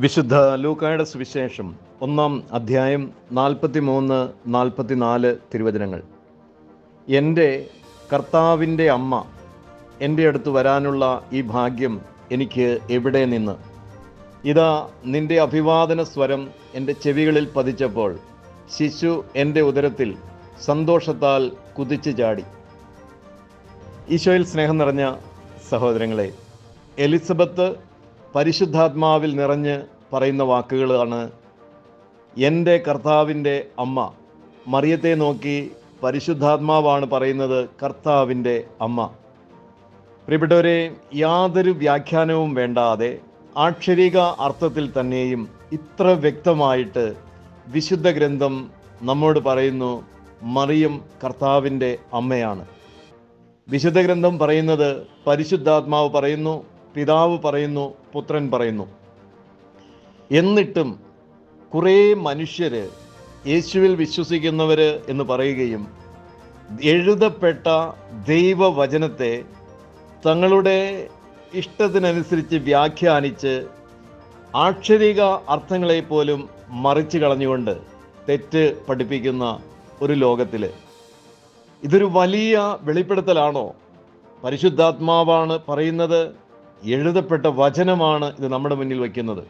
വിശുദ്ധ ലൂക്കായുടെ സുവിശേഷം 1-ാം അധ്യായം 43-44 തിരുവചനങ്ങൾ. എൻ്റെ കർത്താവിൻ്റെ അമ്മ എൻ്റെ അടുത്ത് വരാനുള്ള ഈ ഭാഗ്യം എനിക്ക് എവിടെ നിന്ന്? ഇതാ നിൻ്റെ അഭിവാദന സ്വരം എൻ്റെ ചെവികളിൽ പതിച്ചപ്പോൾ ശിശു എൻ്റെ ഉദരത്തിൽ സന്തോഷത്താൽ കുതിച്ചു ചാടി. ഈശോയിൽ സ്നേഹം നിറഞ്ഞ സഹോദരങ്ങളെ, എലിസബത്ത് പരിശുദ്ധാത്മാവിൽ നിറഞ്ഞ് പറയുന്ന വാക്കുകളാണ്. എൻ്റെ കർത്താവിൻ്റെ അമ്മ. മറിയത്തെ നോക്കി പരിശുദ്ധാത്മാവാണ് പറയുന്നത്, കർത്താവിൻ്റെ അമ്മ. പ്രിയപ്പെട്ടവരെ, യാതൊരു വ്യാഖ്യാനവും വേണ്ടാതെ ആക്ഷരിക അർത്ഥത്തിൽ തന്നെയും ഇത്ര വ്യക്തമായിട്ട് വിശുദ്ധ ഗ്രന്ഥം നമ്മോട് പറയുന്നു, മറിയം കർത്താവിൻ്റെ അമ്മയാണ്. വിശുദ്ധ ഗ്രന്ഥം പറയുന്നത്, പരിശുദ്ധാത്മാവ് പറയുന്നു, പിതാവ് പറയുന്നു, പുത്രൻ പറയുന്നു. എന്നിട്ടും കുറേ മനുഷ്യർ യേശുവിൽ വിശ്വസിക്കുന്നവർ എന്ന് പറയുകയും എഴുതപ്പെട്ട ദൈവവചനത്തെ തങ്ങളുടെ ഇഷ്ടത്തിനനുസരിച്ച് വ്യാഖ്യാനിച്ച് ആക്ഷരിക അർത്ഥങ്ങളെ പോലും മറിച്ച് കളഞ്ഞുകൊണ്ട് തെറ്റ് പഠിപ്പിക്കുന്ന ഒരു ലോകത്തിൽ ഇതൊരു വലിയ വെളിപ്പെടുത്തലാണോ? പരിശുദ്ധാത്മാവാണ് പറയുന്നത്, എഴുതപ്പെട്ട വചനമാണ് ഇത് നമ്മുടെ മുന്നിൽ വയ്ക്കുന്നത്.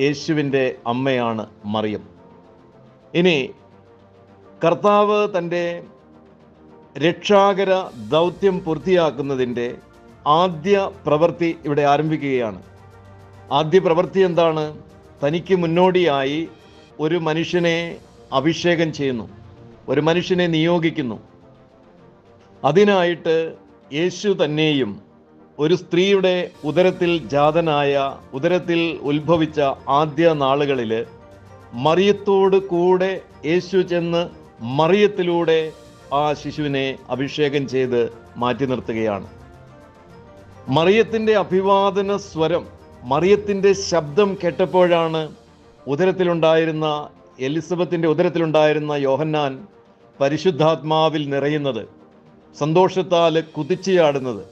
യേശുവിൻ്റെ അമ്മയാണ് മറിയം. ഇനി കർത്താവ് തൻ്റെ രക്ഷാകര ദൗത്യം പൂർത്തിയാക്കുന്നതിൻ്റെ ആദ്യ പ്രവൃത്തി ഇവിടെ ആരംഭിക്കുകയാണ്. ആദ്യ പ്രവൃത്തി എന്താണ്? തനിക്ക് മുന്നോടിയായി ഒരു മനുഷ്യനെ അഭിഷേകം ചെയ്യുന്നു, ഒരു മനുഷ്യനെ നിയോഗിക്കുന്നു. അതിനായിട്ട് യേശു തന്നെയും ഒരു സ്ത്രീയുടെ ഉദരത്തിൽ ഉത്ഭവിച്ച ആദ്യ നാളുകളിൽ മറിയത്തോട് കൂടെ യേശു ചെന്ന് മറിയത്തിലൂടെ ആ ശിശുവിനെ അഭിഷേകം ചെയ്ത് മാറ്റി നിർത്തുകയാണ്. മറിയത്തിൻ്റെ അഭിവാദന സ്വരം, മറിയത്തിൻ്റെ ശബ്ദം കേട്ടപ്പോഴാണ് എലിസബത്തിൻ്റെ ഉദരത്തിലുണ്ടായിരുന്ന യോഹന്നാൻ പരിശുദ്ധാത്മാവിൽ നിറയുന്നത്, സന്തോഷത്താൽ കുതിച്ചു ചാടുന്നത്.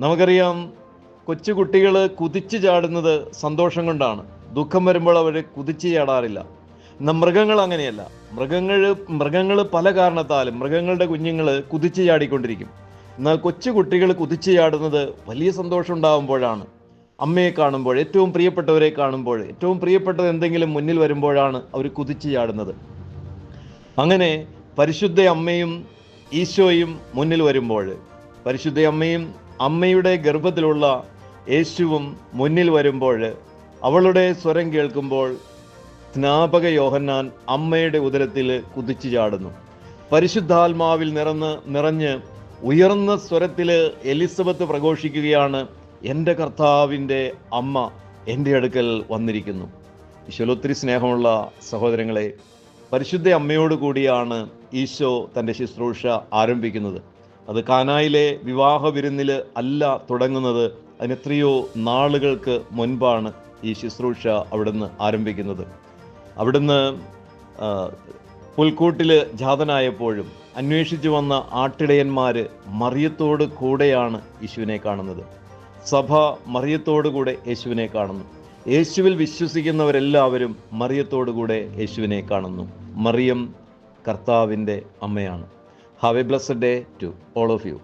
നമുക്കറിയാം, കൊച്ചുകുട്ടികൾ കുതിച്ചു ചാടുന്നത് സന്തോഷം കൊണ്ടാണ്. ദുഃഖം വരുമ്പോൾ അവർ കുതിച്ചു ചാടാറില്ല. എന്നാൽ മൃഗങ്ങൾ അങ്ങനെയല്ല. മൃഗങ്ങൾ പല കാരണത്താലും മൃഗങ്ങളുടെ കുഞ്ഞുങ്ങൾ കുതിച്ചു ചാടിക്കൊണ്ടിരിക്കും. എന്നാൽ കൊച്ചുകുട്ടികൾ കുതിച്ചു ചാടുന്നത് വലിയ സന്തോഷം ഉണ്ടാകുമ്പോഴാണ്. അമ്മയെ കാണുമ്പോൾ, ഏറ്റവും പ്രിയപ്പെട്ടവരെ കാണുമ്പോൾ, ഏറ്റവും പ്രിയപ്പെട്ടത് എന്തെങ്കിലും മുന്നിൽ വരുമ്പോഴാണ് അവർ കുതിച്ചു ചാടുന്നത്. അങ്ങനെ പരിശുദ്ധ അമ്മയും ഈശോയും മുന്നിൽ വരുമ്പോൾ, പരിശുദ്ധ അമ്മയും അമ്മയുടെ ഗർഭത്തിലുള്ള യേശുവും മുന്നിൽ വരുമ്പോൾ, അവളുടെ സ്വരം കേൾക്കുമ്പോൾ സ്നാപക യോഹന്നാൻ അമ്മയുടെ ഉദരത്തിൽ കുതിച്ചു ചാടുന്നു. പരിശുദ്ധാത്മാവിൽ നിറഞ്ഞ് ഉയർന്ന സ്വരത്തിൽ എലിസബത്ത് പ്രഘോഷിക്കുകയാണ്, എൻ്റെ കർത്താവിൻ്റെ അമ്മ എൻ്റെ അടുക്കൽ വന്നിരിക്കുന്നു. ഈശോയിൽ ഒത്തിരി സ്നേഹമുള്ള സഹോദരങ്ങളെ, പരിശുദ്ധ അമ്മയോട് കൂടിയാണ് ഈശോ തൻ്റെ ശുശ്രൂഷ ആരംഭിക്കുന്നത്. അത് കാനായിലെ വിവാഹ വിരുന്നിൽ അല്ല തുടങ്ങുന്നത്. അതിനെത്രയോ നാളുകൾക്ക് മുൻപാണ് ഈ ശുശ്രൂഷ അവിടുന്ന് ആരംഭിക്കുന്നത്. അവിടുന്ന് പുൽക്കൂട്ടിൽ ജാതനായപ്പോഴും അന്വേഷിച്ചു വന്ന ആട്ടിടയന്മാർ മറിയത്തോട് കൂടെയാണ് യേശുവിനെ കാണുന്നത്. സഭ മറിയത്തോടു കൂടെ യേശുവിനെ കാണുന്നു. യേശുവിൽ വിശ്വസിക്കുന്നവരെല്ലാവരും മറിയത്തോടു കൂടെ യേശുവിനെ കാണുന്നു. മറിയം കർത്താവിൻ്റെ അമ്മയാണ്. Have a blessed day to all of you.